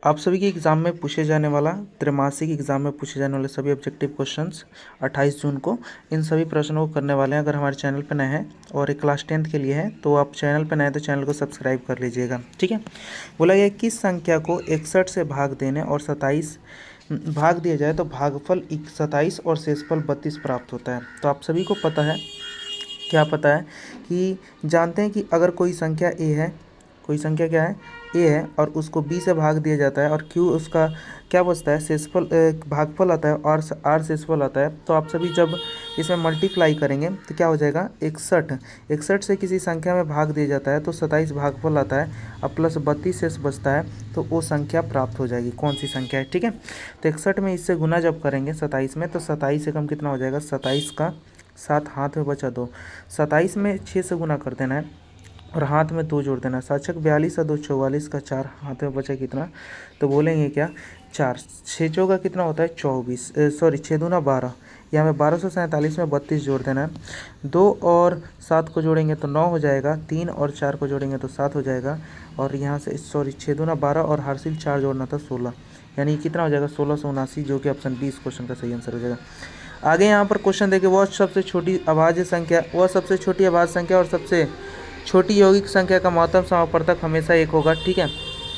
आप सभी के एग्ज़ाम में पूछे जाने वाला त्रैमासिक एग्ज़ाम में पूछे जाने वाले सभी ऑब्जेक्टिव क्वेश्चंस 28 जून को इन सभी प्रश्नों को करने वाले हैं। अगर हमारे चैनल पर नए हैं और एक क्लास 10th के लिए है तो आप चैनल पर नए हैं तो चैनल को सब्सक्राइब कर लीजिएगा, ठीक है। बोला गया किस संख्या को 61 से भाग देने और 27 भाग दिया जाए तो भागफल 27 और शेषफल 32 प्राप्त होता है। तो आप सभी को पता है, क्या पता है कि जानते हैं कि अगर कोई संख्या ए है, कोई संख्या क्या है ए है और उसको बी से भाग दिया जाता है और क्यू उसका क्या बचता है शेषफल, भागफल आता है और आर शेषफल आता है। तो आप सभी जब इसमें मल्टीप्लाई करेंगे तो क्या हो जाएगा 61 से किसी संख्या में भाग दिया जाता है तो 27 भागफल आता है और प्लस 32 शेष बचता है तो वो संख्या प्राप्त हो जाएगी। कौन सी संख्या है, ठीक है। तो 61 में इससे गुना जब करेंगे 27 में तो 27 से कम कितना हो जाएगा 27 का 7 हाथ में बचा 2, 27 में 6 से गुना कर देना है और हाथ में 2 जोड़ देना। 7 छक 42 और 2 44 का 4 हाथ में बचा कितना, तो बोलेंगे क्या 4। 6 चौका कितना होता है 24, सॉरी 6 दूना 12, यहाँ पे 1247 में 32 जोड़ देना है। 2 और 7 को जोड़ेंगे तो 9 हो जाएगा, 3 और 4 को जोड़ेंगे तो 7 हो जाएगा और यहाँ से सॉरी 6 दूना 12 और हासिल 4 जोड़ना था 16, यानी कितना हो जाएगा 1679, जो कि ऑप्शन बी इस क्वेश्चन का सही आंसर हो जाएगा। आगे यहाँ पर क्वेश्चन देखिए, वह सबसे छोटी अभाज्य संख्या, वह सबसे छोटी अभाज्य संख्या और सबसे छोटी यौगिक संख्या का महत्तम समापवर्तक हमेशा 1 होगा, ठीक है।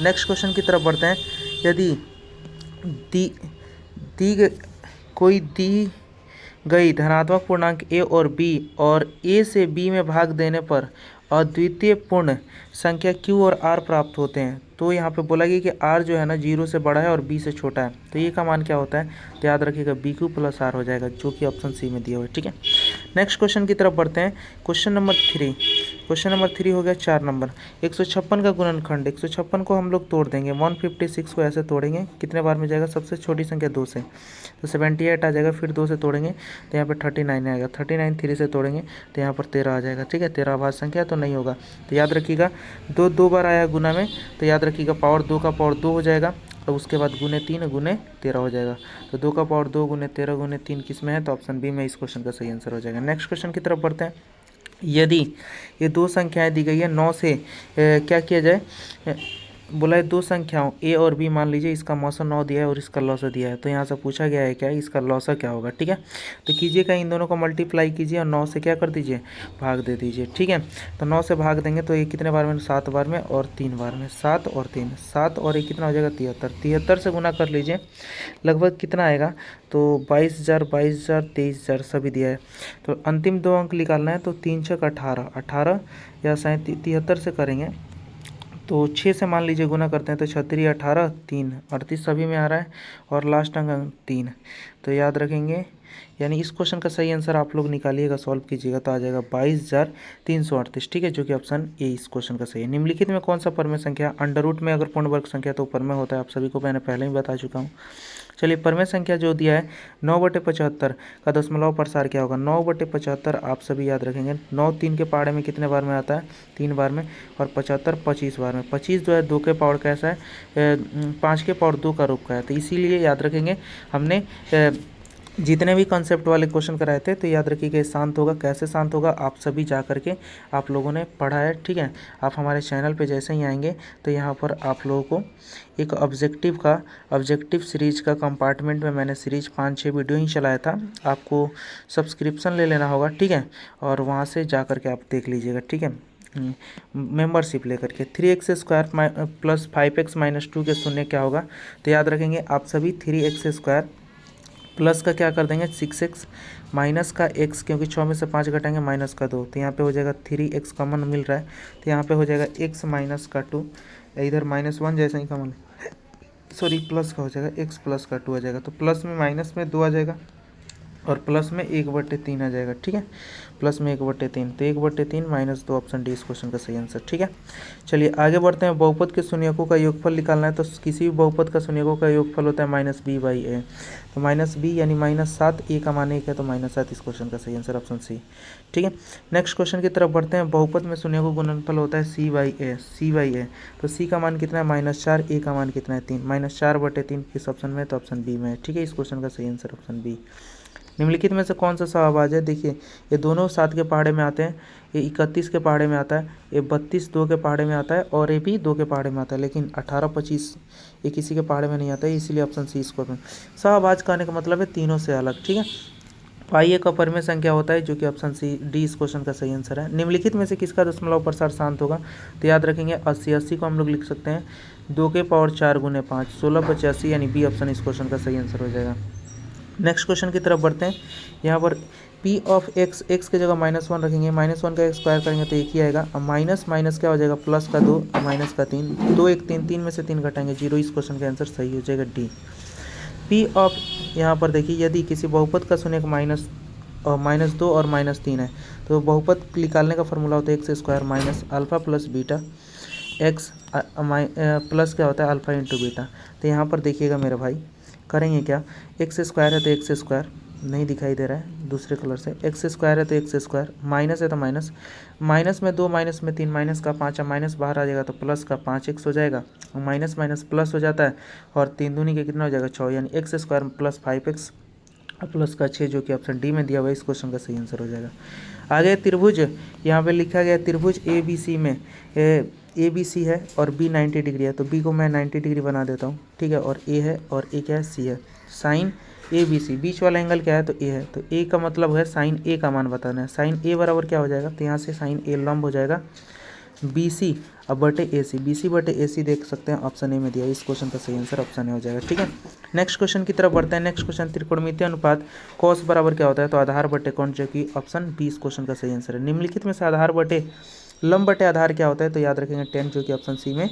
नेक्स्ट क्वेश्चन की तरफ बढ़ते हैं। यदि कोई दी गई धनात्मक पूर्णांक ए और बी और ए से बी में भाग देने पर अद्वितीय पूर्ण संख्या क्यू और आर प्राप्त होते हैं, तो यहाँ पे बोला गया कि आर जो है ना 0 से बड़ा है और बी से छोटा है, तो ये का मान क्या होता है, तो याद रखिएगा बी क्यू प्लस आर हो जाएगा, जो कि ऑप्शन सी में दिया हुआ है, ठीक है। नेक्स्ट क्वेश्चन की तरफ बढ़ते हैं। क्वेश्चन नंबर 3 हो गया 4 नंबर। 156 का गुणनखंड, 156 को हम लोग तोड़ देंगे, 156 को ऐसे तोड़ेंगे, कितने बार में जाएगा, सबसे छोटी संख्या 2 से, तो 78 आ जाएगा, फिर 2 से तोड़ेंगे तो यहाँ पे 39 आएगा, 39 3 से तोड़ेंगे तो यहाँ पर 13 आ जाएगा, ठीक है। 13 अभाज्य संख्या तो नहीं होगा, तो याद रखिएगा 2 बार आया गुना में, तो याद रखिएगा पावर 2 का पावर 2 हो जाएगा और उसके बाद गुने 3 गुने 13 हो जाएगा, तो 2 का पावर 2 गुने 13 गुने 3 किस में है, तो ऑप्शन बी में इस क्वेश्चन का सही आंसर हो जाएगा। नेक्स्ट क्वेश्चन की तरफ बढ़ते हैं। यदि ये 2 संख्याएं दी गई है 9 से क्या किया जाए, बोला है 2 संख्याओं ए और बी, मान लीजिए इसका मौसा 9 दिया है और इसका लौसा दिया है, तो यहाँ से पूछा गया है क्या इसका लौसा क्या होगा, ठीक है। तो कीजिएगा इन दोनों को मल्टीप्लाई कीजिए और 9 से क्या कर दीजिए भाग दे दीजिए, ठीक है। तो 9 से भाग देंगे तो ये कितने बार में, 7 बार में और 3 बार में, 7 और 3, 7 और 1 कितना हो जाएगा 73, 73 से गुना कर लीजिए लगभग कितना आएगा, तो 22,000 22,000 23,000 सभी दिया है। तो अंतिम 2 अंक निकालना है, तो 3 छक 18, 18 या 73 से करेंगे तो 6 से मान लीजिए गुना करते हैं तो 36 18 3 38 सभी में आ रहा है और लास्ट अंक 3, तो याद रखेंगे, यानी इस क्वेश्चन का सही आंसर आप लोग निकालिएगा, सॉल्व कीजिएगा तो आ जाएगा 22,338, ठीक है, जो कि ऑप्शन ए इस क्वेश्चन का सही है। निम्नलिखित में कौन सा परमेय संख्या, अंडर रूट में अगर पूर्ण वर्ग संख्या तो परमेय होता है, आप सभी को मैंने पहले ही बता चुका हूँ। चलिए परमेय संख्या जो दिया है 9/75 का दशमलव प्रसार क्या होगा, 9/75 आप सभी याद रखेंगे, 9 3 के पहाड़े में कितने बार में आता है 3 बार में और 75 25 बार में, 25 जो है 2 के पावर कैसा है 5 के पावर 2 का रूप का है, तो इसीलिए याद रखेंगे हमने जितने भी कॉन्सेप्ट वाले क्वेश्चन कराए थे तो याद रखिएगा शांत होगा, कैसे शांत होगा आप सभी जा करके आप लोगों ने पढ़ा है, ठीक है। आप हमारे चैनल पे जैसे ही आएंगे तो यहाँ पर आप लोगों को एक ऑब्जेक्टिव सीरीज का कंपार्टमेंट में मैंने सीरीज 5-6 वीडियो ही चलाया था, आपको सब्सक्रिप्शन ले लेना होगा, ठीक है, और वहाँ से जा करके आप देख लीजिएगा, ठीक है, मेंबरशिप लेकर के। 3x² प्लस 5x माइनस 2 के शून्य क्या होगा, तो याद रखेंगे आप सभी 3x² प्लस का क्या कर देंगे 6x माइनस का x, क्योंकि 6 में से 5 घटाएंगे माइनस का 2, तो यहाँ पे हो जाएगा 3x कॉमन मिल रहा है, तो यहाँ पे हो जाएगा x माइनस का 2, इधर -1 जैसा ही कॉमन, सॉरी प्लस का हो जाएगा x प्लस का 2 आ जाएगा, तो प्लस में माइनस में 2 आ जाएगा और प्लस में 1/3 आ जाएगा, ठीक है, प्लस में 1/3, तो 1/3 -2 ऑप्शन डी इस क्वेश्चन का सही आंसर, ठीक है। चलिए आगे बढ़ते हैं। बहुपद के शून्यकों का योगफल निकालना है, तो किसी भी बहुपद का शून्यकों का योगफल होता है -b/a, तो -b यानी -7, a का मान 1 है तो -7 इस क्वेश्चन का सही आंसर ऑप्शन सी, ठीक है। नेक्स्ट क्वेश्चन की तरफ बढ़ते हैं। बहुपद में शून्यकों का गुणनफल होता है c/a, तो c का मान कितना है -4, a का मान कितना है 3, -4/3 किस ऑप्शन में है, तो ऑप्शन बी में है, ठीक है, इस क्वेश्चन का सही आंसर ऑप्शन बी। निम्नलिखित में से कौन सा सहअभाज्य है, देखिए ये दोनों 7 के पहाड़े में आते हैं, ये 31 के पहाड़े में आता है, ये 32 2 के पहाड़े में आता है और ये भी 2 के पहाड़े में आता है, लेकिन 18 25 ये किसी के पहाड़ में नहीं आता है, इसीलिए ऑप्शन सी इसको में सहभाज्य कहने का मतलब है तीनों से अलग। ठीक है, पाई एक अपरिमेय संख्या होता है, जो कि ऑप्शन सी डी इस क्वेश्चन का सही आंसर है। निम्नलिखित में से किसका दशमलव प्रसार शांत होगा? तो याद रखेंगे 80। 80 को हम लोग लिख सकते हैं 2 के पावर 4 गुने 5, 16/85, यानी बी ऑप्शन इस क्वेश्चन का सही आंसर हो जाएगा। नेक्स्ट क्वेश्चन की तरफ बढ़ते हैं। यहाँ पर पी ऑफ एक्स, एक्स की जगह -1 रखेंगे, -1 का स्क्वायर करेंगे तो एक ही आएगा। अब माइनस माइनस क्या हो जाएगा? प्लस का 2, माइनस का 3, 2 1 3, 3 में से 3 घटाएंगे 0। इस क्वेश्चन का आंसर सही हो जाएगा डी। पी ऑफ, यहाँ पर देखिए यदि किसी बहुपद का शून्य -2 और -3 है तो बहुपद निकालने का फॉर्मूला होता है x square minus alpha plus beta x plus क्या होता है? Alpha into beta. तो यहाँ पर देखिएगा मेरे भाई, करेंगे क्या? एक्स स्क्वायर है तो एक्स स्क्वायर नहीं दिखाई दे रहा है, दूसरे कलर से। एक्स स्क्वायर है तो एक्स स्क्वायर, माइनस है तो माइनस, माइनस में 2, माइनस में 3, माइनस का 5 है, माइनस बाहर आ जाएगा तो प्लस का 5x हो जाएगा, माइनस माइनस प्लस हो जाता है, और 3 दूनी के कितना हो जाएगा? 6, यानी x square plus 5x plus का 6, जो कि ऑप्शन डी में दिया हुआ है, इस क्वेश्चन का सही आंसर हो जाएगा। आगे त्रिभुज, यहाँ पे लिखा गया त्रिभुज ए बी सी में ए बी सी है और बी 90 डिग्री है, तो बी को मैं 90 डिग्री बना देता हूँ। ठीक है, और ए है और ए क्या है? सी है। साइन ए बी सी, बीच वाला एंगल क्या है? तो ए है, तो ए का मतलब है साइन ए का मान बताना है। साइन ए बराबर क्या हो जाएगा? तो यहाँ से साइन ए लंब हो जाएगा बी सी अब बटे ए सी, बी सी बटे ए सी देख सकते हैं, ऑप्शन ए में दिया। इस क्वेश्चन का सही आंसर ऑप्शन ए हो जाएगा। ठीक है, नेक्स्ट क्वेश्चन की तरफ बढ़ते हैं। नेक्स्ट क्वेश्चन, त्रिकोणमितीय अनुपात कॉस बराबर क्या होता है? तो आधार बटे कोण, जो कि ऑप्शन बी इस क्वेश्चन का सही आंसर है। निम्नलिखित में से आधार बटे लंब बटे आधार क्या होता है? तो याद रखेंगे 10, जो कि ऑप्शन सी में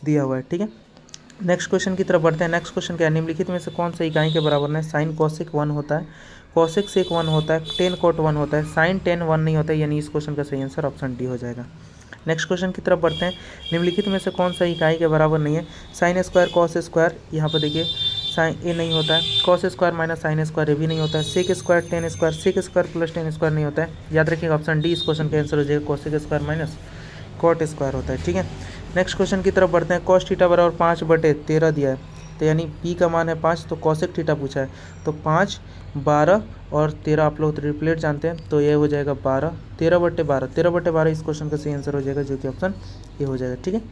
दिया हुआ है। ठीक है, नेक्स्ट क्वेश्चन की तरफ बढ़ते हैं। नेक्स्ट क्वेश्चन क्या है? निम्नलिखित में से कौन सा इकाई के बराबर है? साइन कोसेक 1 होता है, कोसेक सेक 1 होता है, टेन कोट 1 होता है, साइन 10 1 नहीं होता है, यानी इस क्वेश्चन का सही आंसर ऑप्शन डी हो जाएगा। नेक्स्ट क्वेश्चन की तरफ बढ़ते हैं। निम्नलिखित में से कौन सा इकाई के बराबर नहीं है? साइन स्क्वायर कॉस स्क्वायर, यहाँ पर देखिए साइन ए नहीं होता है, cos square minus sine square A भी नहीं होता है, sec square tan square, sec square plus tan square नहीं होता है। याद रखिएगा ऑप्शन डी इस क्वेश्चन का आंसर हो जाएगा, cosec square minus cot square होता है। ठीक है, नेक्स्ट क्वेश्चन की तरफ बढ़ते हैं। कॉस थीटा बराबर 5/13 दिया है, तो यानी पी का मान है 5, तो कॉसेक थीटा पूछा है, तो 5, 12 और 13 आप लोग ट्रिपलेट जानते हैं, तो ये हो जाएगा 12, 13/12, 13/12 इस क्वेश्चन का सही आंसर हो जाएगा, जो कि ऑप्शन ये हो जाएगा। ठीक है,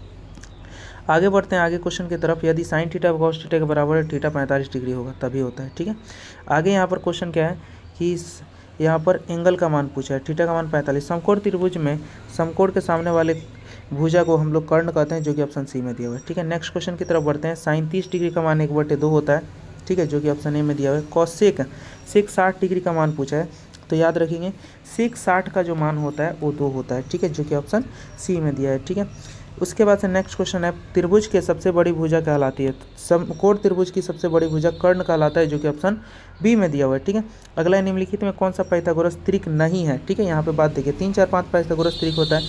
आगे बढ़ते हैं आगे क्वेश्चन की तरफ। यदि साइन थीटा कॉस थीटा के बराबर है, थीटा 45 डिग्री होगा, तभी होता है। ठीक है, आगे यहाँ पर क्वेश्चन क्या है कि यहाँ पर एंगल का मान पूछा है, थीटा का मान 45। समकोण त्रिभुज में समकोण के सामने वाले भुजा को हम लोग कर्ण कहते हैं, जो कि ऑप्शन सी में दिया हुआ है। ठीक है, नेक्स्ट क्वेश्चन की तरफ बढ़ते हैं। साइन 30 डिग्री का मान 1/2 होता है, ठीक है, जो कि ऑप्शन ए में दिया हुआ है। कॉसेक 60 डिग्री का मान पूछा है, तो याद रखेंगे सेक 60 का जो मान होता है वो 2 होता है। ठीक है, जो कि ऑप्शन सी में दिया है। ठीक है, उसके बाद से नेक्स्ट क्वेश्चन है, त्रिभुज के सबसे बड़ी भुजा कहलाती है? समकोण त्रिभुज की सबसे बड़ी भुजा कर्ण कहलाता है, जो कि ऑप्शन बी में दिया हुआ है। ठीक है, अगला निम्नलिखित में कौन सा पाइथागोरस त्रिक नहीं है? ठीक है, यहाँ पे बात देखिए, 3 4 5 पाइथागोरस त्रिक होता है,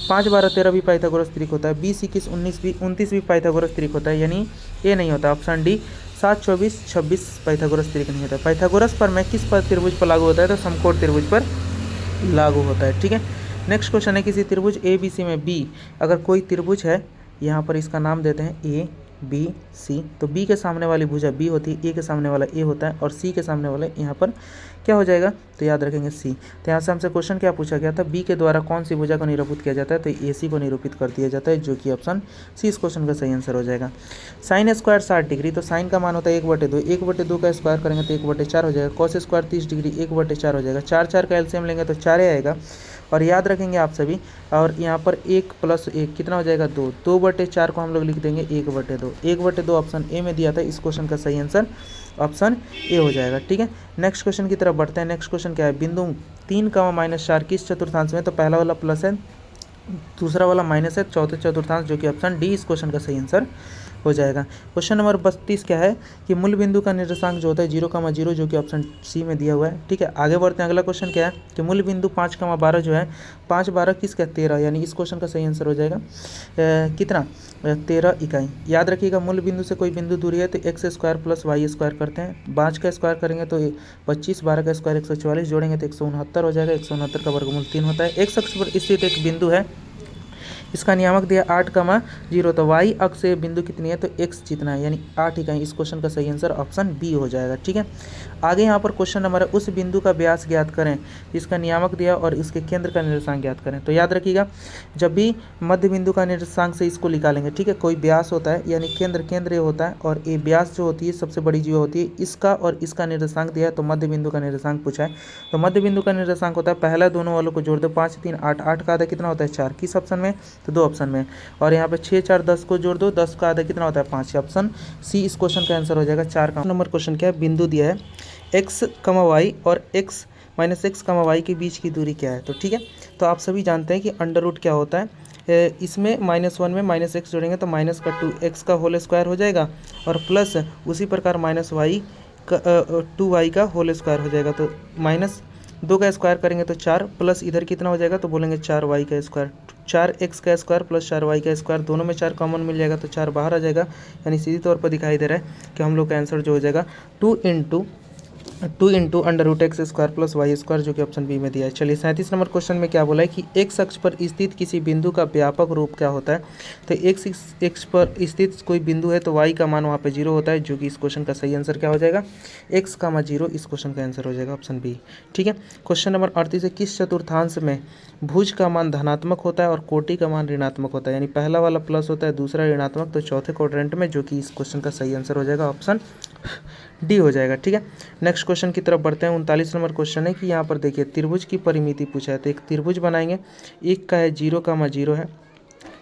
5 12 13 भी पाइथागोरस त्रिक होता है, 20 21 19 भी पाइथागोरस त्रिक होता है, यानी ये नहीं होता, ऑप्शन डी 7 24 26 पाइथागोरस त्रिक नहीं होता। पाइथागोरस पर मैं किस पर त्रिभुज पर लागू होता है? तो समकोण त्रिभुज पर लागू होता है। ठीक है, नेक्स्ट क्वेश्चन है, किसी त्रिभुज ए बी सी में बी, अगर कोई त्रिभुज है, यहाँ पर इसका नाम देते हैं ए बी सी, तो बी के सामने वाली भुजा बी होती है, ए के सामने वाला ए होता है, और सी के सामने वाला यहाँ पर क्या हो जाएगा? तो याद रखेंगे सी। तो यहाँ से हमसे क्वेश्चन क्या पूछा गया था? बी के द्वारा कौन सी भुजा को निरूपित किया जाता है? तो ए सी को निरूपित कर दिया जाता है, जो कि ऑप्शन सी इस क्वेश्चन का सही आंसर हो जाएगा। साइन स्क्वायर 60 डिग्री, तो साइन का मान होता है 1/2, 1/2 का स्क्वायर करेंगे तो 1/4 हो जाएगा। कॉस स्क्वायर 30 डिग्री, 1/4 हो जाएगा। 4 4 का एलसीएम लेंगे तो 4 आएगा, और याद रखेंगे आप सभी, और यहाँ पर 1 + 1 कितना हो जाएगा? 2, 2/4 को हम लोग लिख देंगे 1/2, 1/2 ऑप्शन ए में दिया था, इस क्वेश्चन का सही आंसर ऑप्शन ए हो जाएगा। ठीक है, नेक्स्ट क्वेश्चन की तरफ बढ़ते हैं। नेक्स्ट क्वेश्चन क्या है? बिंदु 3, 4 किस चतुर्थांश में? तो पहला वाला प्लस है, दूसरा वाला माइनस है, चौथे चतुर्थांश, जो कि ऑप्शन डी इस क्वेश्चन का सही आंसर हो जाएगा। क्वेश्चन नंबर 32 क्या है कि मूल बिंदु का निर्देशांक जो होता है 0,0, जो कि ऑप्शन सी में दिया हुआ है। ठीक है, आगे बढ़ते हैं। अगला क्वेश्चन क्या है कि मूल बिंदु 5,12 जो है, 5 12 किसका? 13, यानी इस क्वेश्चन का सही आंसर हो जाएगा कितना? 13 इकाई। याद रखिएगा, मूल बिंदु से कोई बिंदु दूरी है तो x square plus y square करते हैं, 5 का स्क्वायर करेंगे तो 25, 12 का स्क्वायर 144, जोड़ेंगे तो 169 हो जाएगा, 169 का वर्गमूल 3 होता है। x अक्ष पर स्थित एक बिंदु है, इसका नियामक दिया 8,0, तो y अक्ष से बिंदु कितनी है, तो x जितना है, यानी 8 इकाई। इस क्वेश्चन का सही आंसर ऑप्शन बी हो जाएगा। ठीक है, आगे यहाँ पर क्वेश्चन नंबर है, उस बिंदु का व्यास ज्ञात करें जिसका नियामक दिया और इसके केंद्र का निर्देशांक ज्ञात करें। तो याद रखिएगा, जब भी मध्य बिंदु का निर्देशांक से इसको निकालेंगे, ठीक है, कोई व्यास होता है यानी केंद्र ये होता है, और ये व्यास जो होती है सबसे बड़ी जो होती है, इसका और इसका निर्देशांक दिया है, तो मध्य बिंदु का निर्देशांक पूछा है। तो मध्य बिंदु का निर्देशांक होता है, पहला दोनों वालों को जोड़ दो, 5 3 8, 8 का आधा कितना होता है 4, किस ऑप्शन में, तो 2 ऑप्शन में। और यहाँ पे 6 4 10 को जोड़ दो, 10 का आधा कितना होता है 5, ऑप्शन सी इस क्वेश्चन का आंसर हो जाएगा। 4 का नंबर क्वेश्चन क्या है, बिंदु दिया है x, y और x -x, y के बीच की दूरी क्या है। तो ठीक है, तो आप सभी जानते हैं कि अंडर रूट क्या होता है, इसमें -1 में -x जोड़ेंगे तो माइनस का 2x का होल स्क्वायर हो जाएगा, और प्लस उसी प्रकार -y का 2y का होल स्क्वायर हो जाएगा। तो -2 का स्क्वायर करेंगे तो 4, प्लस इधर कितना हो जाएगा, तो बोलेंगे 4y का स्क्वायर, 4x का स्क्वायर प्लस 4y का स्क्वायर, दोनों में 4 कॉमन मिल जाएगा तो 4 बाहर आ जाएगा, यानी सीधी तौर पर दिखाई दे रहा है कि हम लोग का आंसर जो हो जाएगा 2 into under root x square plus y square, जो कि ऑप्शन बी में दिया है। चलिए 37 नंबर क्वेश्चन में क्या बोला है कि एक्स अक्ष पर स्थित किसी बिंदु का व्यापक रूप क्या होता है। तो एक्स एक्स पर स्थित कोई बिंदु है तो वाई का मान वहाँ पे 0 होता है, जो कि इस क्वेश्चन का सही आंसर क्या हो जाएगा, x, 0 इस क्वेश्चन का आंसर हो जाएगा ऑप्शन बी। ठीक है, क्वेश्चन नंबर 38 है, किस चतुर्थांश में भुज का मान धनात्मक होता है और कोटि का मान ऋणात्मक होता है, यानी पहला वाला प्लस होता है, दूसरा ऋणात्मक, तो चौथे क्वाड्रेंट में, जो कि इस क्वेश्चन का सही आंसर हो जाएगा ऑप्शन डी हो जाएगा। ठीक है, नेक्स्ट क्वेश्चन की तरफ बढ़ते हैं। 39 नंबर क्वेश्चन है कि यहाँ पर देखिए त्रिभुज की परिमिति पूछा है, तो एक त्रिभुज बनाएंगे, एक का है 0,0 है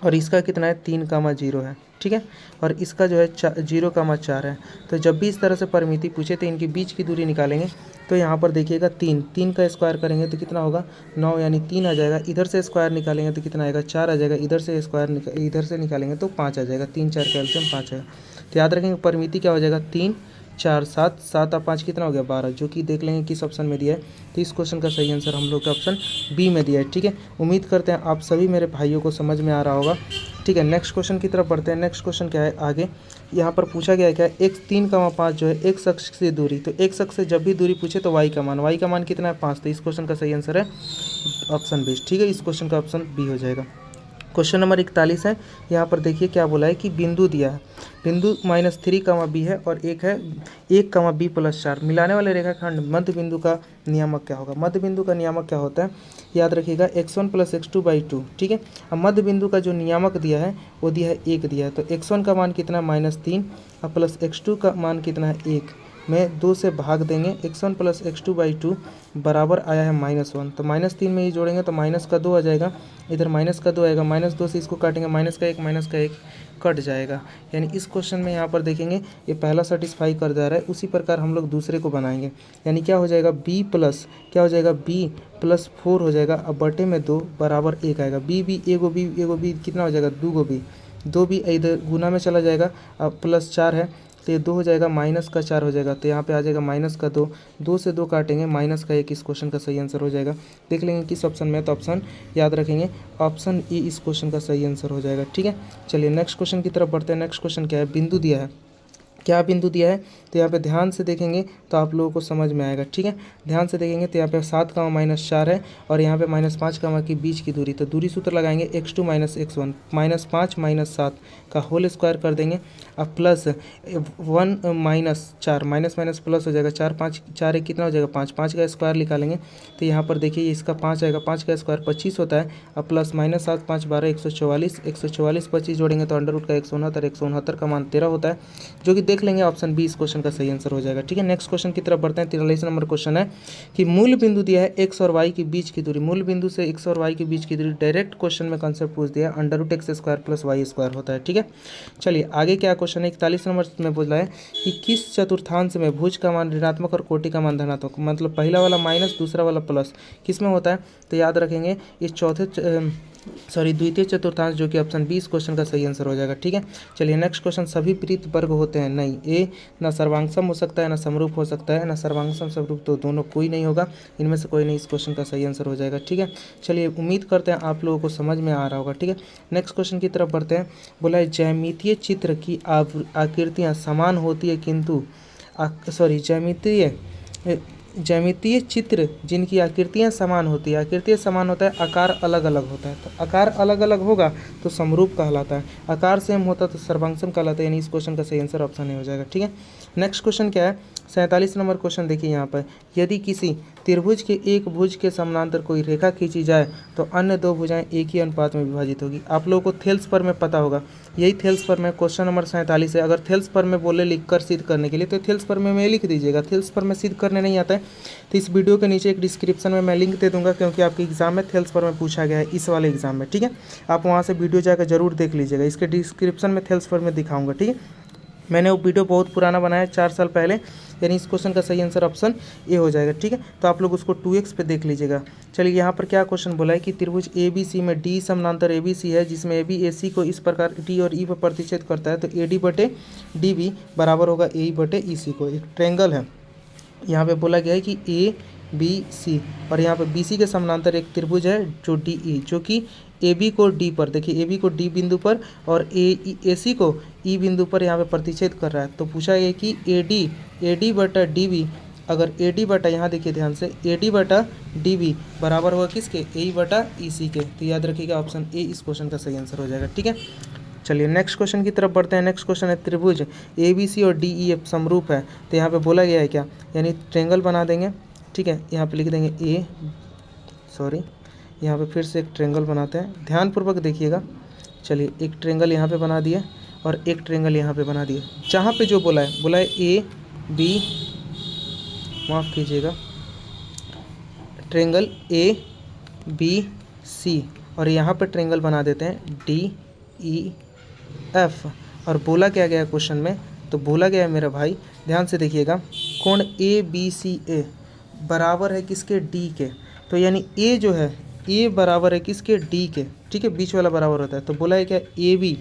और इसका कितना है 3,0 है। ठीक है, और इसका जो है 0,4 है। तो जब भी इस तरह से परिमिति पूछे तो इनके बीच की दूरी निकालेंगे, तो यहाँ पर देखिएगा 3 का स्क्वायर करेंगे तो कितना होगा 9, यानी 3 आ जाएगा। इधर से स्क्वायर निकालेंगे तो कितना आएगा 4 आ जाएगा। इधर से स्क्वायर इधर से निकालेंगे तो 5 आ जाएगा। 3 4 कैल्शियम 5 आएगा। तो याद रखेंगे परिमिति क्या हो जाएगा 3 4 7, 7 और 5 कितना हो गया 12, जो कि देख लेंगे किस ऑप्शन में दिया है। तो इस क्वेश्चन का सही आंसर हम लोग का ऑप्शन बी में दिया है। ठीक है, उम्मीद करते हैं आप सभी मेरे भाइयों को समझ में आ रहा होगा। ठीक है, नेक्स्ट क्वेश्चन की तरफ बढ़ते हैं। नेक्स्ट क्वेश्चन क्या है आगे, यहाँ पर पूछा गया है क्या, 3,5 जो है एक्स अक्ष से दूरी, तो एक्स अक्ष से जब भी दूरी पूछे तो वाई का मान कितना है 5, तो इस क्वेश्चन का सही आंसर है ऑप्शन बी। ठीक है, इस क्वेश्चन का ऑप्शन बी हो जाएगा। क्वेश्चन नंबर 41 है, यहाँ पर देखिए क्या बोला है कि बिंदु दिया है, बिंदु -3, है और एक है 1, b+4, मिलाने वाले रेखाखंड मध्य बिंदु का नियामक क्या होगा। मध्य बिंदु का नियामक क्या होता है, याद रखिएगा x1 + x2/2। ठीक है, अब मध्य बिंदु का जो नियामक दिया है वो दिया है 1 दिया है, तो x1 का मान कितना है -3 और प्लस x2 का मान कितना है 1 में 2 से भाग देंगे। x1 + x2/2 बराबर आया है -1, तो -3 में ही जोड़ेंगे तो माइनस का 2 आ जाएगा, इधर माइनस का 2 आएगा, -2 से इसको काटेंगे -1 कट जाएगा। यानी इस क्वेश्चन में यहाँ पर देखेंगे ये पहला सेटिस्फाई कर जा रहा है, उसी प्रकार हम लोग दूसरे को बनाएंगे, यानी क्या हो जाएगा b+4 हो जाएगा। अब बटे में 2 बराबर 1 आएगा, एगो बी कितना हो जाएगा 2 बी इधर गुना में चला जाएगा, अब +4 है तो ये 2 हो जाएगा, -4 हो जाएगा, तो यहाँ पे आ जाएगा -2, 2 से 2 काटेंगे -1, इस क्वेश्चन का सही आंसर हो जाएगा। देख लेंगे किस ऑप्शन में, तो ऑप्शन याद रखेंगे ऑप्शन ई इस क्वेश्चन का सही आंसर हो जाएगा। ठीक है, चलिए नेक्स्ट क्वेश्चन की तरफ बढ़ते हैं। नेक्स्ट क्वेश्चन क्या है, बिंदु दिया है, क्या बिंदु दिया है, तो यहाँ पे ध्यान से देखेंगे तो आप लोगों को समझ में आएगा। ठीक है, ध्यान से देखेंगे तो यहाँ पे 7, -4 है और यहाँ पे -5, की बीच की दूरी, तो दूरी सूत्र लगाएंगे x2 - x1, -5 - 7 का होल स्क्वायर कर देंगे, अब प्लस 1 -4 माइनस प्लस हो जाएगा, 4 5 4 1 कितना हो जाएगा 5, 5 का स्क्वायर निकालेंगे तो यहाँ पर देखिए इसका 5 आएगा, 5 का स्क्वायर 25 होता है, अब प्लस -7 5 12 144, 25 जोड़ेंगे तो अंडर रूट का 169 का मान 13 होता है, जो कि देख लेंगे ऑप्शन बी इस क्वेश्चन का सही आंसर हो जाएगा। ठीक है, नेक्स्ट क्वेश्चन की तरफ बढ़ते हैं। 43 नंबर क्वेश्चन है कि मूल बिंदु दिया है x और y के बीच की दूरी, मूल बिंदु से x और y के बीच की दूरी, डायरेक्ट क्वेश्चन में कंसेप्ट पूछ दिया है, √x² + y² होता है। ठीक है, चलिए आगे क्या क्वेश्चन है, 41 नंबर में बोला है कि किस चतुर्थांश में भुज का मान ऋणात्मक और कोटि का मान धनात्मक, मतलब पहला वाला माइनस दूसरा वाला प्लस किस में होता है, तो याद रखेंगे इस द्वितीय चतुर्थांश, जो कि ऑप्शन बी इस क्वेश्चन का सही आंसर हो जाएगा। ठीक है, चलिए नेक्स्ट क्वेश्चन, सभी प्रीत वर्ग होते हैं, नहीं, ए ना सर्वांगसम हो सकता है ना समरूप हो सकता है, ना सर्वांगसम समरूप, तो दोनों कोई नहीं होगा, इनमें से कोई नहीं, इस क्वेश्चन का सही आंसर हो जाएगा। ठीक है, चलिए उम्मीद करते हैं आप लोगों को समझ में आ रहा होगा। ठीक है, नेक्स्ट क्वेश्चन की तरफ बढ़ते हैं। बोला है ज्यामितीय चित्र की आकृतियाँ समान होती है किंतु ज्यामितीय ज्यामितीय चित्र जिनकी आकृतियाँ समान होती है, आकृतियाँ समान होता है, आकार अलग अलग होता है। तो आकार अलग अलग होगा तो समरूप कहलाता है, आकार सेम होता है तो सर्वांगसम कहलाता है। यानी इस क्वेश्चन का सही आंसर ऑप्शन ए हो जाएगा। ठीक है, नेक्स्ट क्वेश्चन क्या है, 47 नंबर क्वेश्चन देखिए यहाँ पर। यदि किसी त्रिभुज के एक भुज के समानांतर कोई रेखा खींची जाए तो अन्य दो भुजाएं एक ही अनुपात में विभाजित होगी। आप लोगों को थेल्स पर में पता होगा, यही थेल्स पर में क्वेश्चन नंबर 47 है। अगर थेल्स पर में बोले लिख कर सिद्ध करने के लिए तो थेल्स पर में लिख दीजिएगा। थेल्स पर में सिद्ध करने नहीं आता है तो इस वीडियो के नीचे एक डिस्क्रिप्शन में मैं लिंक दे दूंगा, क्योंकि आपके एग्जाम में थेल्स पर में पूछा गया है, इस वाले एग्जाम में। ठीक है, आप वहाँ से वीडियो जाकर जरूर देख लीजिएगा, इसके डिस्क्रिप्शन में थेल्स पर में दिखाऊंगा। ठीक है, मैंने वो वीडियो बहुत पुराना बनाया 4 साल पहले। यानी इस क्वेश्चन का सही आंसर ऑप्शन ए हो जाएगा। ठीक है, तो आप लोग उसको 2x पे देख लीजिएगा। चलिए, यहाँ पर क्या क्वेश्चन बोला है कि त्रिभुज ए बी सी में डी समानांतर ए बी सी है, जिसमें ए बी ए सी को इस प्रकार डी और ई पर प्रतिच्छेद करता है। तो ए डी बटे डी बी बराबर होगा ए ई बटे ई सी को। एक ट्रेंगल है, यहाँ पे बोला गया है कि ए बी सी, और यहाँ पे बी सी के समानांतर एक त्रिभुज है जो डी ई, जो कि ए बी को डी पर, देखिए ए बी को डी बिंदु पर और ए सी को ई बिंदु पर यहाँ पे प्रतिच्छेद कर रहा है। तो पूछा गया कि ए डी बटा डी बी, अगर ए डी बटा, यहाँ देखिए ध्यान से, ए डी बटा डी बी बराबर होगा किसके, ए ई बटा ई सी के। तो याद रखिएगा ऑप्शन ए इस क्वेश्चन का सही आंसर हो जाएगा। ठीक है, चलिए नेक्स्ट क्वेश्चन की तरफ बढ़ते हैं। नेक्स्ट क्वेश्चन है, त्रिभुज ए बी सी और डी ई एफ समरूप है। तो यहाँ पे बोला गया है क्या, यानी ट्रेंगल बना देंगे। ठीक है, यहाँ पे लिख देंगे यहाँ पे फिर से एक ट्रेंगल बनाते हैं, ध्यानपूर्वक देखिएगा। चलिए, एक ट्रेंगल यहाँ पे बना दिए और एक ट्रेंगल यहाँ पे बना दिए। जहाँ पे जो बोला है ए बी, माफ़ कीजिएगा, ट्रेंगल ए बी सी, और यहाँ पे ट्रेंगल बना देते हैं डी ई एफ। और बोला क्या गया क्वेश्चन में, तो बोला गया है मेरा भाई, ध्यान से देखिएगा, कोण ए बी सी ए बराबर है किसके, डी के। तो यानी ए जो है, ए बराबर है किसके, डी के। ठीक है, बीच वाला बराबर होता है। तो बोला है क्या, ए बी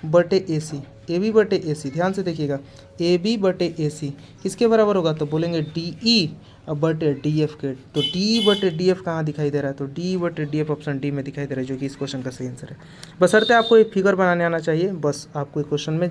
बटे ए सी, ए बी बटे ए सी, ध्यान से देखिएगा, ए बी बटे ए सी किसके बराबर होगा, तो बोलेंगे डी ई बटे डी एफ के। तो डी बटे डी एफ कहाँ दिखाई दे रहा है, तो डी बटे डी एफ ऑप्शन डी में दिखाई दे रहा है, जो कि इस क्वेश्चन का सही आंसर है। बशर्ते आपको एक फिगर बनाने आना चाहिए, बस आपको एक क्वेश्चन में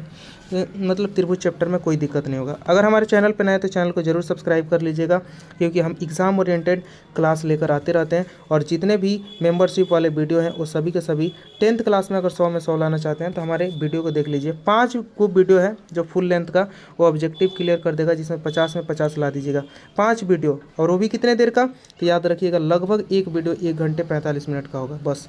मतलब त्रिभुज चैप्टर में कोई दिक्कत नहीं होगा। अगर हमारे चैनल पर नए तो चैनल को जरूर सब्सक्राइब कर लीजिएगा, क्योंकि हम एग्ज़ाम ओरिएंटेड क्लास लेकर आते रहते हैं। और जितने भी मेंबरशिप वाले वीडियो हैं वो सभी के सभी 10th क्लास में अगर 100 में 100 लाना चाहते हैं तो हमारे वीडियो को देख लीजिए। 5 को वीडियो है जो फुल लेंथ का, वो ऑब्जेक्टिव क्लियर कर देगा, जिसमें 50 में 50 ला दीजिएगा। 5 वीडियो, और वो भी कितने देर का, तो याद रखिएगा लगभग एक वीडियो 1 घंटे 45 मिनट का होगा बस।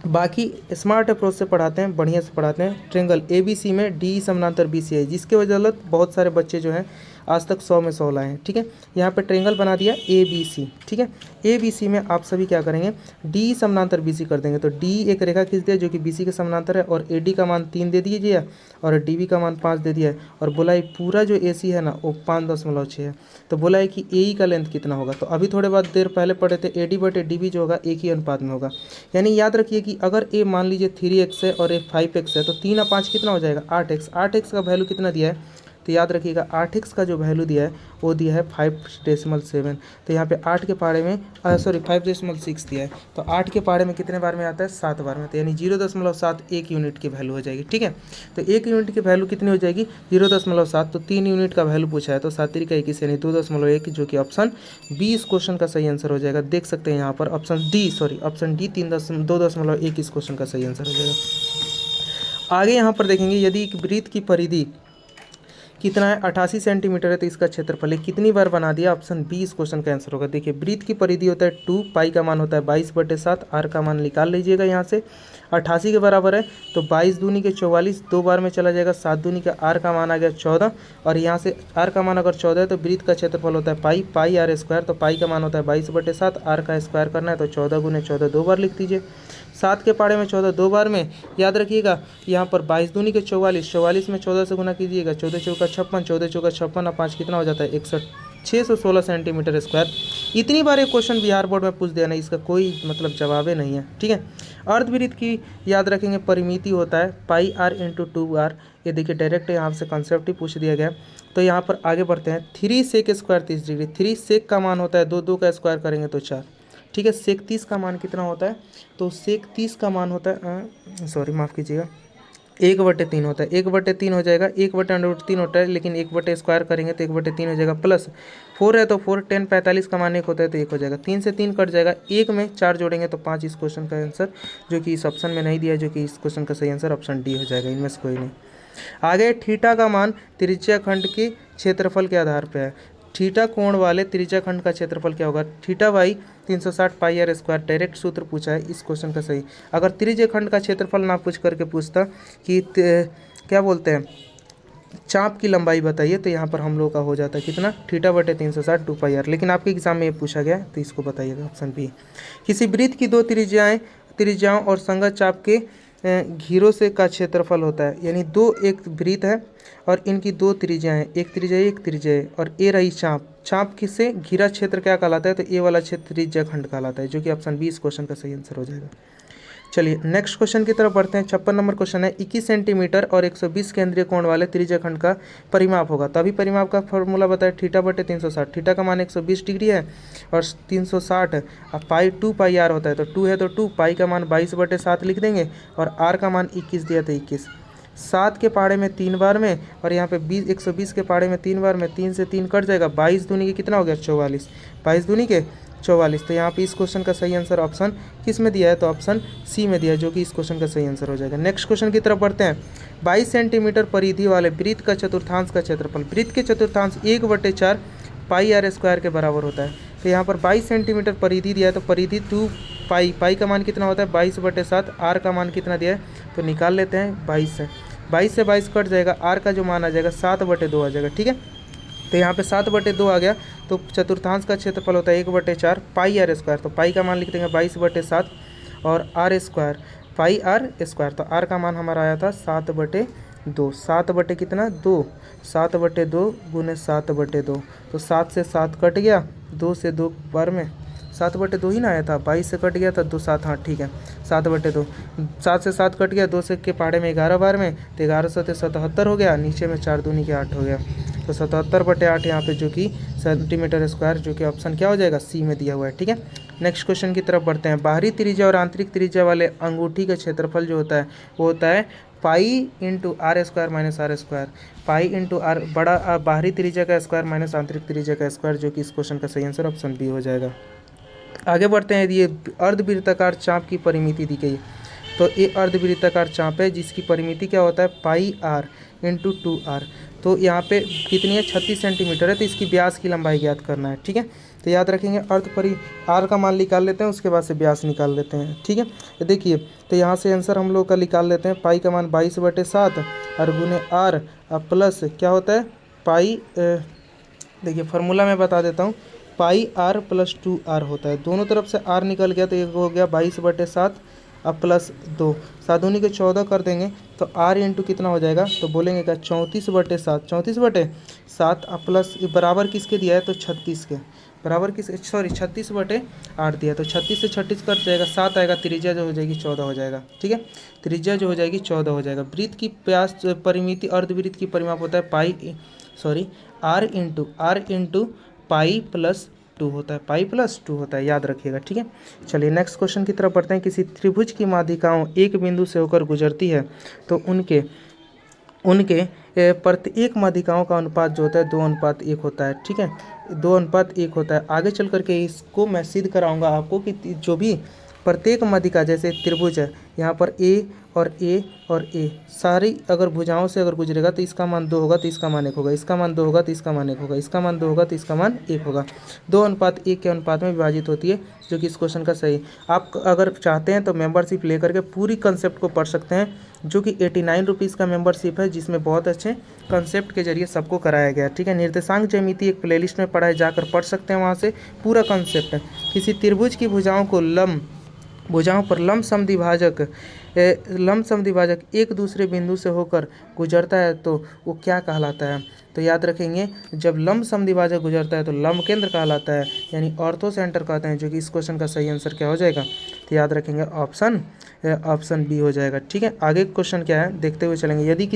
बाकी स्मार्ट अप्रोच से पढ़ाते हैं, बढ़िया से पढ़ाते हैं। ट्रेंगल ए बी सी में डी समानांतर बी सी है, जिसके वजह बहुत सारे बच्चे जो हैं आज तक 100 में 100 लाए हैं। ठीक है, यहाँ पे ट्रेंगल बना दिया ए बी सी। ठीक है, ए बी सी में आप सभी क्या करेंगे, डी समानांतर बी सी कर देंगे। तो डी एक रेखा खींच दिया जो कि बी सी के समानांतर है, और ए डी का मान 3 दे दीजिए और डी बी का मान 5 दे दिया है। और बोला है पूरा जो ए सी है ना वो 5.6 है। तो बोला है कि ए ई का लेंथ कितना होगा, तो अभी थोड़े बाद देर पहले पढ़े थे, ए डी बटे डी बी जो होगा एक ही अनुपात में होगा। यानी याद रखिए कि अगर ए मान लीजिए 3x है और ए 5x है, तो 3 और 5 कितना हो जाएगा, 8x। 8x का वैल्यू कितना दिया है, तो याद रखिएगा 8x का जो वैल्यू दिया है वो दिया है 5.7। तो यहाँ पे 8 के पहाड़े में 5.6 दिया है। तो 8 के पहाड़े में कितने बार में आता है, 7 बार में। तो यानी 0.7 1 यूनिट की वैल्यू हो जाएगी। ठीक है, तो 1 यूनिट की वैल्यू कितनी हो जाएगी, 0.7। तो 3 यूनिट का वैल्यू पूछा है, तो 7 का 21 यानी 2.1, जो कि ऑप्शन बी इस क्वेश्चन का सही आंसर हो जाएगा। देख सकते हैं यहाँ पर ऑप्शन डी 2.1 इस क्वेश्चन का सही आंसर हो जाएगा। आगे यहाँ पर देखेंगे, यदि एक वृत्त की परिधि कितना है, 88 सेंटीमीटर है, तो इसका क्षेत्रफल कितनी बार बना दिया, ऑप्शन बी इस क्वेश्चन का आंसर होगा। देखिए, वृत्त की परिधि होता है 2, पाई का मान होता है 22/7, आर का मान निकाल लीजिएगा यहाँ से। 88 के बराबर है तो 22 दूनी के 44, 2 बार में चला जाएगा, 7 दूनी का आर का मान आ गया 14, और यहाँ से आर का मान अगर 14 है तो वृत्त का क्षेत्रफल होता है पाई आर स्क्वायर। तो पाई का मान होता है 22/7, आर का स्क्वायर करना है तो 14 गुने 14 2 बार लिख दीजिए। 7 के पहाड़े में 14 2 बार में, याद रखिएगा यहाँ पर 22 दूनी के 44, 44 में 14 से गुना कीजिएगा, 14 चौका 56, 14 चौका 56 और 5 कितना हो जाता है 61, 616 सेंटीमीटर स्क्वायर। इतनी बार एक क्वेश्चन बिहार बोर्ड में पूछ दिया नहीं, इसका कोई मतलब जवाब नहीं है। ठीक है, अर्धवृत्त की याद रखेंगे परिमिति होता है पाई आर इंटू 2r। ये देखिए डायरेक्ट यहाँ से कॉन्सेप्ट ही पूछ दिया गया। तो यहाँ पर आगे बढ़ते हैं, 3 सेक स्क्वायर 30 डिग्री। 3 सेक का मान होता है 2 का स्क्वायर करेंगे तो 4। ठीक है, सेक 30 का मान कितना होता है, तो सेक 30 का मान होता है, सॉरी माफ़ कीजिएगा, 1/3 होता है, 1/3 हो जाएगा, 1/√3 होता है, लेकिन 1/² करेंगे तो 1/3 हो जाएगा, प्लस 4 है तो 4, 10 45 का मान 1 होता है तो 1 हो जाएगा, 3 से 3 कट जाएगा, 1 में 4 जोड़ेंगे तो 5 इस क्वेश्चन का आंसर, जो कि इस ऑप्शन में नहीं दिया है, जो कि इस क्वेश्चन का सही आंसर ऑप्शन डी हो जाएगा, इनमें से कोई नहीं। आगे थीटा का मान त्रिज्या खंड के क्षेत्रफल के आधार पर है। थीटा कोण वाले त्रिज्या खंड का क्षेत्रफल क्या होगा? Theta by 360 pi r square, direct सूत्र पूछा है इस क्वेश्चन का सही। अगर त्रिज्या खंड का क्षेत्रफल ना पूछ करके पूछता कि क्या बोलते हैं चाप की लंबाई बताइए, तो यहाँ पर हम लोग का हो जाता है कितना? θ/360 2 पाई आर, लेकिन आपके एग्जाम में ये पूछा गया तो इसको बताइएगा, ऑप्शन बी। किसी वृत्त की दो त्रिज्याओं और संगत चाप के घेरों से का क्षेत्रफल होता है, यानी एक वृत्त है और इनकी दो त्रिज्याएं हैं, एक त्रिज्या है और ए रही चाप किससे घिरा क्षेत्र क्या कहलाता है? तो ए वाला क्षेत्र त्रिज्या खंड कहलाता है, जो कि ऑप्शन बी इस क्वेश्चन का सही आंसर हो जाएगा। चलिए नेक्स्ट क्वेश्चन की तरफ बढ़ते हैं। 56 नंबर क्वेश्चन है, 21 सेंटीमीटर और 120 केंद्रीय कोण वाले त्रिज्या खंड का परिमाप होगा। तभी परिमाप का फॉर्मूला बताया, θ/360। थीटा का मान 120 डिग्री है और 360 अब पाई 2 पाई आर होता है, तो 2 है तो 2, पाई का मान 22/7 लिख देंगे और आर का मान 21 दिया था 21। 7 के पहाड़े में 3 बार में और यहाँ पे 120 के पहाड़े में 3 बार में, 3 से 3 कट जाएगा, 22 दूनी के कितना हो गया? 44, 22 दूनी के 44। तो यहाँ पे इस क्वेश्चन का सही आंसर ऑप्शन किस में दिया है? तो ऑप्शन सी में दिया है, जो कि इस क्वेश्चन का सही आंसर हो जाएगा। नेक्स्ट क्वेश्चन की तरफ बढ़ते हैं। 22 सेंटीमीटर परिधि वाले वृत्त का चतुर्थांश का क्षेत्रफल, वृत्त के चतुर्थांश 1/4 पाई आर स्क्वायर के बराबर होता है। तो यहाँ पर 22 सेंटीमीटर परिधि दिया है, तो परिधि 2 पाई, पाई का मान कितना होता है? 22/7, आर का मान कितना दिया है? तो निकाल लेते हैं 22 से, 22 से 22 कट जाएगा, आर का जो मान आ जाएगा 7/2 आ जाएगा, ठीक है। तो यहाँ पे 7/2 आ गया, तो चतुर्थांश का क्षेत्रफल होता है 1/4 पाई आर स्क्वायर, तो पाई का मान लिख देंगे 22/7 और r square pi r square, तो आर का मान हमारा आया था 7/2, 7 कितना? 2, 7/2 गुने 7/2, तो 7 से 7 कट गया, 2 से 2 बार में 7/2 ही ना आया था, 22 से कट गया था 2 7, हाँ ठीक है 7/2, 7 से 7 कट गया, 2 से के पहाड़े में 11 बार में, तो 11 7 77 हो गया, नीचे में 4 दूनी के 8 हो गया, तो 77/8 यहाँ पे जो कि सेंटीमीटर स्क्वायर, जो कि ऑप्शन क्या हो जाएगा? सी में दिया हुआ है, ठीक है। नेक्स्ट क्वेश्चन की तरफ बढ़ते हैं। बाहरी त्रिज्या और आंतरिक त्रिज्या वाले अंगूठी का क्षेत्रफल जो होता है वो होता है pi into r square minus r square, pi into r बड़ा बाहरी त्रिज्या का स्क्वायर माइनस आंतरिक त्रिज्या का स्क्वायर, जो कि इस क्वेश्चन का सही आंसर ऑप्शन बी हो जाएगा। आगे बढ़ते हैं। ये अर्धवृत्ताकार चाप की परिमिति दी गई, तो ये अर्धवृत्ताकार चाप है जिसकी परिमिति क्या होता है? पाई आर इंटू 2r, तो यहाँ पे कितनी है? 36 सेंटीमीटर है, तो इसकी व्यास की लंबाई ज्ञात करना है, ठीक है। तो याद रखेंगे आर का मान निकाल लेते हैं, उसके बाद से व्यास निकाल लेते हैं, ठीक है। तो देखिए, तो यहाँ से आंसर हम लोग का निकाल लेते हैं, पाई का मान 22/7 और गुने आर प्लस क्या होता है? पाई देखिए फार्मूला मैं बता देता हूँ, पाई आर प्लस 2r होता है, दोनों तरफ से r निकल गया तो एक हो गया 22/7 अब प्लस 2, 7 दूनी के 14 कर देंगे तो r इंटू कितना हो जाएगा? तो बोलेंगे क्या? 34/7, 34/7 अब प्लस बराबर किसके दिया है? तो 36 के बराबर किस 36/8 दिया, तो 36 से 36 कट जाएगा, 7 आएगा, त्रिज्या जो हो जाएगी 14 हो जाएगा, ठीक है। त्रिज्या जो हो जाएगी 14 हो जाएगा। वृत्त की व्यास परिमिति अर्धवृत्त की परिमाप होता है r इंटू पाई प्लस 2 होता है, पाई प्लस 2 होता है, याद रखिएगा, ठीक है। चलिए नेक्स्ट क्वेश्चन की तरफ बढ़ते हैं। किसी त्रिभुज की माध्यिकाओं एक बिंदु से होकर गुजरती है तो उनके प्रत्येक माध्यिकाओं का अनुपात जो होता है 2:1 होता है, ठीक है, 2:1 होता है। आगे चल करके इसको मैं सिद्ध कराऊंगा आपको कि जो भी प्रत्येक माध्यिका, जैसे त्रिभुज है यहाँ पर ए और ए सारी अगर भुजाओं से अगर गुजरेगा तो इसका मान 2 होगा तो इसका मान 1 होगा, इसका मान 2 होगा तो इसका मान 1 होगा, इसका मान 2 होगा तो इसका मान 1 होगा, 2:1 के अनुपात में विभाजित होती है, जो कि इस क्वेश्चन का सही। आप अगर चाहते हैं तो मेंबरशिप लेकर के पूरी कंसेप्ट को पढ़ सकते हैं, जो कि 89 रुपीज़ का मेंबरशिप है, जिसमें बहुत अच्छे कंसेप्ट के जरिए सबको कराया गया, ठीक है। निर्देशांक ज्यामिति एक प्लेलिस्ट में पढ़ा है, जाकर पढ़ सकते हैं, वहाँ से पूरा कंसेप्ट है। किसी त्रिभुज की भुजाओं पर लंब समद्विभाजक एक दूसरे बिंदु से होकर गुजरता है तो वो क्या कहलाता है? तो याद रखेंगे, जब लंब समद्विभाजक गुजरता है तो लंब केंद्र कहलाता है, यानी ऑर्थो सेंटर कहते हैं, जो कि इस क्वेश्चन का सही आंसर क्या हो जाएगा? तो याद रखेंगे ऑप्शन बी हो जाएगा, ठीक है। आगे क्वेश्चन क्या है देखते हुए चलेंगे। यदि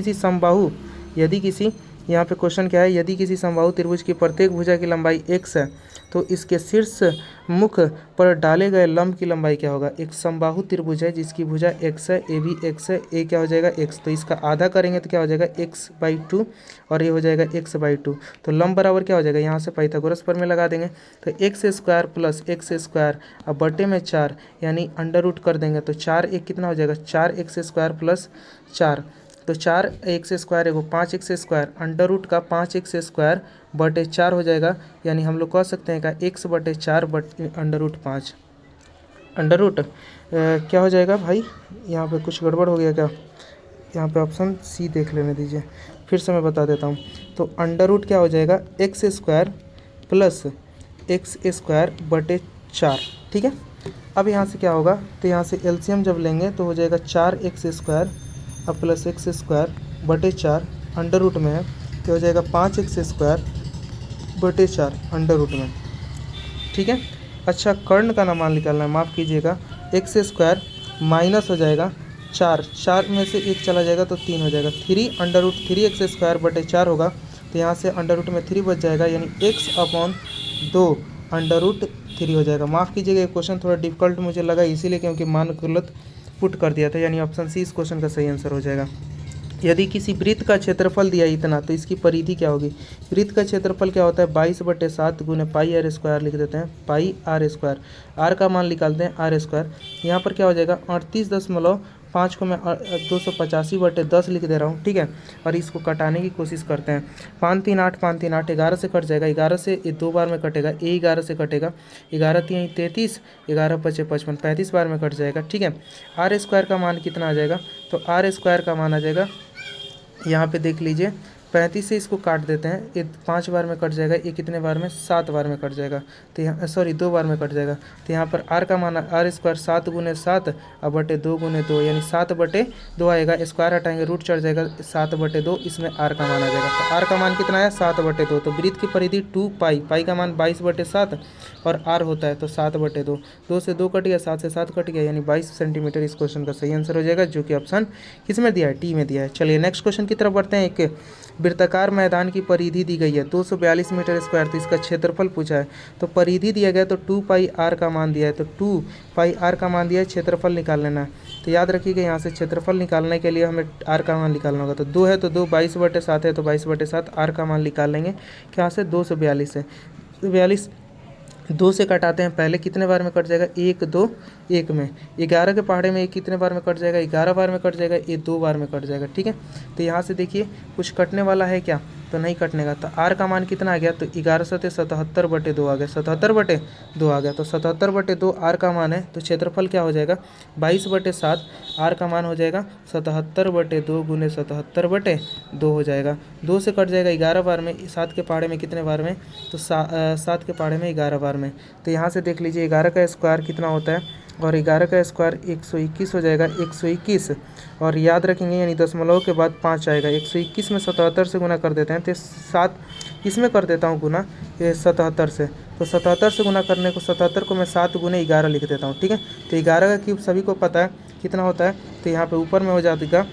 किसी यहाँ पे क्वेश्चन क्या है, यदि किसी समबाहु त्रिभुज की प्रत्येक भुजा की लंबाई x है तो इसके शीर्ष मुख पर डाले गए लंब की लंबाई क्या होगा। एक समबाहु त्रिभुज है जिसकी भुजा x है, ए भी x है, ए क्या हो जाएगा x, तो इसका आधा करेंगे तो क्या हो जाएगा x/2 और ये हो जाएगा x/2। तो लंब बराबर क्या हो जाएगा, यहाँ से पाइथागोरस प्रमेय लगा देंगे तो x² प्लस x² अब बटे में 4 यानी अंडर रूट कर देंगे तो 4 एक कितना हो जाएगा 4x² प्लस 4, तो 4x² एगो 5x² अंडर रूट का 5x² बटे 4 हो जाएगा, यानी हम लोग कह सकते हैं का x/4 बटे अंडर रूट 5 अंडर रूट क्या हो जाएगा भाई, यहाँ पे कुछ गड़बड़ हो गया क्या, यहाँ पे ऑप्शन सी देख लेने दीजिए, फिर से मैं बता देता हूँ। तो अंडर रूट क्या हो जाएगा x² प्लस x² बटे 4, ठीक है। अब यहाँ से क्या होगा, तो यहाँ से एलसीएम जब लेंगे तो हो जाएगा 4x² अब प्लस x² बटे 4 अंडर रूट में है तो हो जाएगा 5x² बटे 4 अंडर रूट में, ठीक है। अच्छा कर्ण का नाम निकालना है, माफ़ कीजिएगा, x² माइनस हो जाएगा 4 में से 1 चला जाएगा तो 3 हो जाएगा, 3 अंडर रूट 3x² बटे 4 होगा तो यहाँ से अंडर रूट में 3 बच जाएगा, यानी x/2 अंडर रूट 3 हो जाएगा। माफ़ कीजिएगा ये क्वेश्चन थोड़ा डिफिकल्ट मुझे लगा इसीलिए, क्योंकि मान गलत पुट कर दिया था, यानी ऑप्शन सी इस क्वेश्चन का सही आंसर हो जाएगा। यदि किसी वृत्त का क्षेत्रफल दिया इतना तो इसकी परिधि क्या होगी। वृत्त का क्षेत्रफल क्या होता है 22/7 गुने πr² लिख देते हैं, πr², r का मान निकालते हैं r², यहाँ पर क्या हो जाएगा 38.5 को मैं 285/10 लिख दे रहा हूँ, ठीक है। और इसको कटाने की कोशिश करते हैं, 5 3 8 5 3 8 11 से कट जाएगा, 11 से ये 2 बार में कटेगा, ये 11 से कटेगा, 11 3 33, 11 5 55, 35 बार में कट जाएगा, ठीक है। r² का मान कितना आ जाएगा, तो r² का मान आ जाएगा, यहाँ पे देख लीजिए 35 से इसको काट देते हैं, ये 5 बार में कट जाएगा, ये कितने बार में 7 बार में कट जाएगा, तो यहाँ सॉरी 2 बार में कट जाएगा, तो यहाँ पर r का मान r² 7 गुने 7 अब बटे 2 गुने 2 यानी 7/2 आएगा, स्क्वायर हटाएंगे रूट चढ़ जाएगा 7/2, इसमें r का मान आ जाएगा। तो r का मान कितना आया 7/2, तो वृत्त की परिधि 2π, पाई का मान 22/7 और r होता है तो 7/2, 2 से 2 कट गया, 7 से 7 कट गया, यानी 22 सेंटीमीटर इस क्वेश्चन का सही आंसर हो जाएगा, जो कि ऑप्शन किसमें दिया है, टी में दिया है। चलिए नेक्स्ट क्वेश्चन की तरफ बढ़ते हैं। एक वृत्ताकार मैदान की परिधि दी गई है 242 मीटर स्क्वायर, तो इसका क्षेत्रफल पूछा है, तो परिधि दिया गया तो 2πr का मान दिया है, तो 2πr का मान दिया है, क्षेत्रफल निकाल लेना है। तो याद रखिएगा यहाँ से क्षेत्रफल निकालने के लिए हमें r का मान निकालना होगा, तो 2 है तो 2, 22/7 है तो 22/7, r का मान निकाल लेंगे यहाँ से 242 है, 42 2 से कटाते हैं, पहले कितने बार में कट जाएगा 1 2 1 में, 11 के पहाड़े में कितने बार में कट जाएगा 11 बार में कट जाएगा, ये 2 बार में कट जाएगा, ठीक है। तो यहाँ से देखिए कुछ कटने वाला है क्या, तो नहीं कटने का, तो r का मान कितना आ गया, तो 11 सते 77/2 आ गया, 77/2 आ गया, तो 77/2 r का मान है, तो क्षेत्रफल क्या हो जाएगा 22/7, r का मान हो जाएगा 77/2 गुने 77/2 हो जाएगा, 2 से कट जाएगा 11 बार में, 7 के पहाड़े में कितने बार में, तो 7 के पहाड़े में 11 बार में। तो यहाँ से देख लीजिए 11 का स्क्वायर कितना होता है, और 11 का स्क्वायर 121 हो जाएगा, 121 और याद रखेंगे यानी दशमलव के बाद 5 आएगा, 121 में 77 से गुना कर देते हैं, तो 7 इसमें कर देता हूँ गुना, ये 77 से, तो 77 से गुना करने को 77 को मैं 7 गुने 11 लिख देता हूँ, ठीक है। तो 11 का क्यूब सभी को पता है कितना होता है, तो यहाँ पर ऊपर में हो जाएगा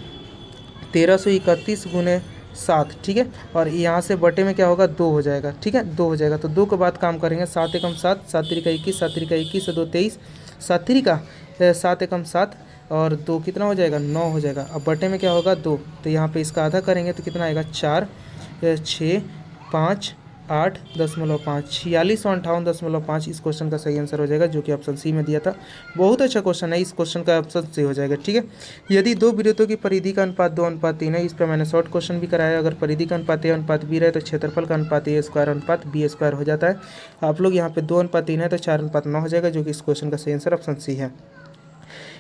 1331 गुने 7, ठीक है, और यहाँ से बटे में क्या होगा 2 हो जाएगा, ठीक है, 2 हो जाएगा, तो 2 के बाद काम करेंगे, 7 एकम 7, 7 तिरिका 21, 7 तिरिका 21 से 2 23, 7 तिरिका 7 एकम 7 और 2 कितना हो जाएगा 9 हो जाएगा, अब बटे में क्या होगा 2, तो यहाँ पे इसका आधा करेंगे तो कितना आएगा 4 6 5 8.5, 4658.5 इस क्वेश्चन का सही आंसर हो जाएगा, जो कि ऑप्शन सी में दिया था। बहुत अच्छा क्वेश्चन है, इस क्वेश्चन का ऑप्शन सी हो जाएगा, ठीक है। यदि दो वृत्तों की परिधि का अनुपात 2:3 है, इस पर मैंने शॉर्ट क्वेश्चन भी कराया, अगर परिधि का अनुपात a/b रहे तो क्षेत्रफल का अनुपात a² हो जाता है। आप लोग यहाँ पे 2:3 है तो 4:9 हो जाएगा, जो कि इस क्वेश्चन का सही आंसर ऑप्शन सी है।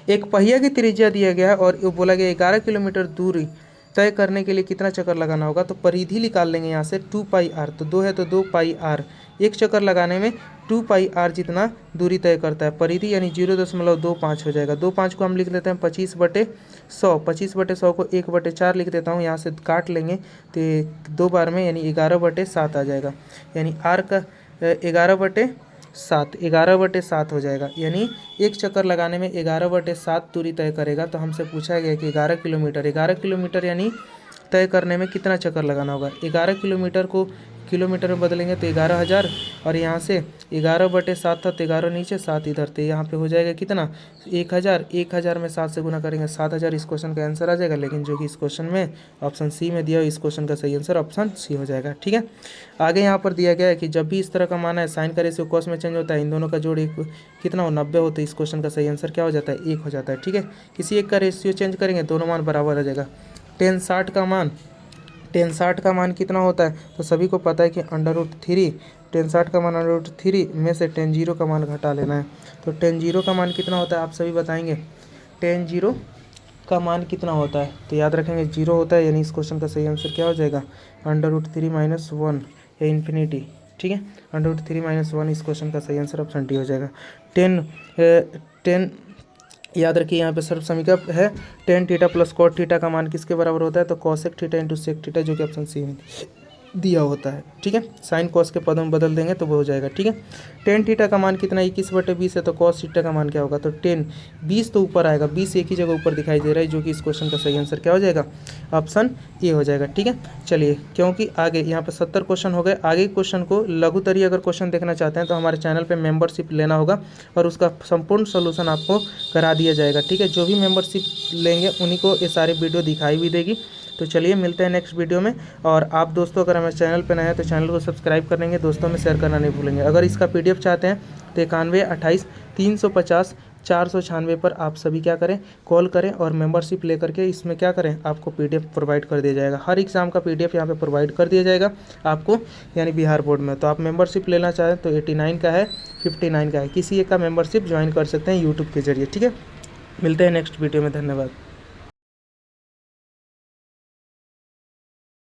एक पहिया की त्रिज्या दिया गया है और बोला गया 11 किलोमीटर दूरी तय करने के लिए कितना चक्कर लगाना होगा, तो परिधि निकाल लेंगे यहाँ से 2πr, तो 2 है तो 2πr, एक चक्कर लगाने में 2πr जितना दूरी तय करता है, परिधि यानी 0.25 हो जाएगा, 25 को हम लिख लेते हैं 25/100, 25/100 को 1/4 लिख देता हूँ, यहाँ से काट लेंगे तो 2 बार में यानी 11/7 आ जाएगा, यानी r का 11/7 हो जाएगा, यानी एक चक्कर लगाने में 11/7 दूरी तय करेगा। तो हमसे पूछा गया कि 11 किलोमीटर यानी तय करने में कितना चक्कर लगाना होगा। 11 किलोमीटर को किलोमीटर में बदलेंगे तो 11,000, और यहाँ से 11/7 था तो 11 नीचे 7 इधर, तो यहाँ पे हो जाएगा कितना 1,000। 1,000 में 7 से गुना करेंगे 7,000 इस क्वेश्चन का आंसर आ जाएगा। लेकिन जो कि इस क्वेश्चन में ऑप्शन सी में दिया, इस क्वेश्चन का सही आंसर ऑप्शन सी हो जाएगा। ठीक है, आगे यहाँ पर दिया गया है कि जब भी इस तरह का मान है साइन का रेशियो कॉस में चेंज होता है, इन दोनों का जोड़ एक कितना हो 90 हो, तो इस क्वेश्चन का सही आंसर क्या हो जाता है 1 हो जाता है। ठीक है, किसी एक का रेशियो चेंज करेंगे दोनों मान बराबर आ जाएगा। tan 60 का मान कितना होता है, तो सभी को पता है कि √3, tan 60 का मान √3 में से tan 0 का मान घटा लेना है। तो tan 0 का मान कितना होता है आप सभी बताएंगे, tan 0 का मान कितना होता है, तो याद रखेंगे 0 होता है, यानी इस क्वेश्चन का सही आंसर क्या हो जाएगा √3 - 1 या इन्फिनिटी। ठीक है, √3 - 1 इस क्वेश्चन का सही आंसर ऑप्शन डी हो जाएगा। टेन याद रखिए यहाँ पे सर्व समीकरण है, tan theta plus cot theta का मान किसके बराबर होता है, तो cosec theta into sec theta, जो कि ऑप्शन सी में दिया होता है। ठीक है, साइन कॉस के पदों में बदल देंगे तो वो हो जाएगा। ठीक है, tan थीटा का मान कितना 21/20 है, तो cos थीटा का मान क्या होगा, तो tan 20 तो ऊपर आएगा, 20 एक ही जगह ऊपर दिखाई दे रहा है, जो कि इस क्वेश्चन का सही आंसर क्या हो जाएगा ऑप्शन ए हो जाएगा। ठीक है, चलिए क्योंकि आगे यहाँ पे 70 क्वेश्चन हो गए, आगे क्वेश्चन को लघुतरीय अगर क्वेश्चन देखना चाहते हैं तो हमारे चैनल पर मेंबरशिप लेना होगा और उसका संपूर्ण सोल्यूशन आपको करा दिया जाएगा। ठीक है, जो भी मेंबरशिप लेंगे उन्हीं को ये सारी वीडियो दिखाई भी देगी। तो चलिए मिलते हैं नेक्स्ट वीडियो में। और आप दोस्तों अगर हमारे चैनल पर नए हैं तो चैनल को सब्सक्राइब करेंगे, दोस्तों में शेयर करना नहीं भूलेंगे। अगर इसका PDF चाहते हैं तो 91 28 350 496 पर आप सभी क्या करें, कॉल करें और मेंबरशिप लेकर के इसमें क्या करें, आपको PDF प्रोवाइड कर दिया जाएगा। हर एग्ज़ाम का PDF यहाँ पे प्रोवाइड कर दिया जाएगा आपको, यानी बिहार बोर्ड में। तो आप मेंबरशिप लेना चाहें तो 89 का है, 59 का है, किसी एक का मेंबरशिप ज्वाइन कर सकते हैं यूट्यूब के जरिए। ठीक है, मिलते हैं नेक्स्ट वीडियो में, धन्यवाद।